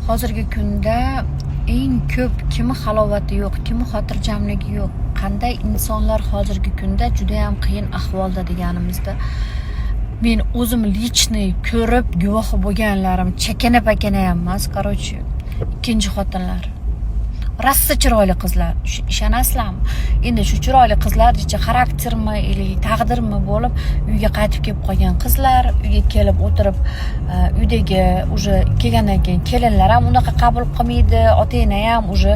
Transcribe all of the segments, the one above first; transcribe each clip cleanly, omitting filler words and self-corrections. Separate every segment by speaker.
Speaker 1: Hozirgi kunda eng ko'p kimi halovati yo'q, kimi xotirjamligi yo'q, qanday insonlar hozirgi kunda juda ham qiyin ahvolda deganimizda men o'zim lichniy ko'rib guvohi bo'lganlarim chakana-pakana ham emas, qarochi ikkinchi xotinlar. Rassa chiroyli qizlar, ishonasizlarmi? Endi shu chiroyli qizlar xaraktermi, taqdirmi bo'lib uyga qaytib kelib qolgan qizlar, uyga kelib o'tirib, uydagi уже kelgandan keyin kelinlar ham unaqa qabul qilmaydi, ota-ona ham уже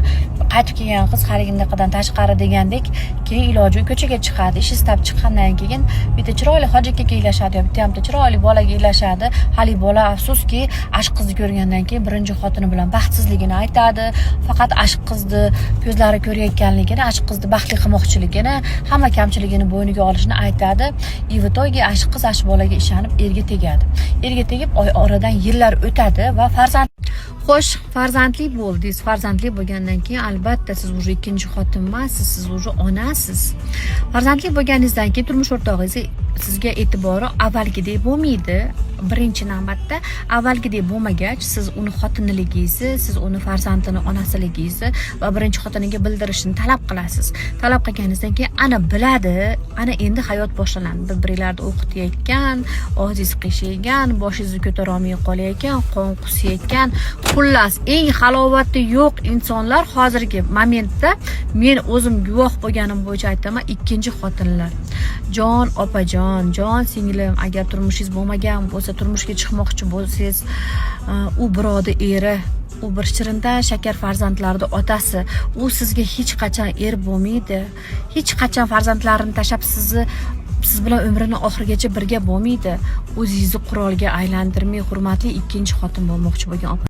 Speaker 1: qaytib kelgan qiz haliginaqadan tashqari degandek, keyin iloji ko'chaga chiqadi. Ish istab chiqqandan keyin bitta chiroyli hojiga kelishadi, bitta ham chiroyli bolaga kelishadi. Hali bola afsuski ashq qizni ko'rgandan keyin birinchi xotini bilan baxtsizligini aytadi. Faqat ashq qizni ko'zlari ko'rayotganligini, ashq qizni baxtli qilmoqchiligini, hamma kamchiligini bo'yniga olishini aytadi. И в итоге ashq qiz ashq bolaga ishonib erga tegadi. Erga tegib oradan yillar o'tadi va xo'sh, farzandli bo'ldingiz. Farzandli bo'lgandan keyin albatta siz уже ikkinchi xotin emassiz, siz уже onasiz. Farzandli bo'lganingizdan keyin turmush o'rtog'ingiz sizga e'tibori avvalgidek bo'lmaydi. Birinchi navbatda avvalgidek bo'lmagach, siz uni xotinligingizni, siz uni farzandini onasiligingizni va birinchi xotiniga bildirishni talab qilasiz. Talab qilganingizdan keyin ana biladi, ana endi hayot boshlandi. Bir-birlarini o'qitayotgan, og'zingiz qiyshaygan, boshingizni ko'tara olmay qolayotgan, qon qusayotgan, xullas eng halovati yo'q insonlar hozirgi momentda men o'zim guvoh bo'lganim bo'yicha aytaman, ikkinchi xotinlar. Jon opajon, jon singlim, agar turmushingiz bo'lmagan bo'lsa, turmushga chiqmoqchi bo'lsangiz, u birovni eri, u bir shirindan shakar farzandlarning otasi, u sizga hech qachon er bo'lmaydi. Hech qachon farzandlarini tashlab siz bilan umrining oxirigacha birga bo'lmaydi. O'zingizni qurolga aylantirmay hurmatli ikkinchi xotin bo'lmoqchi bo'lgan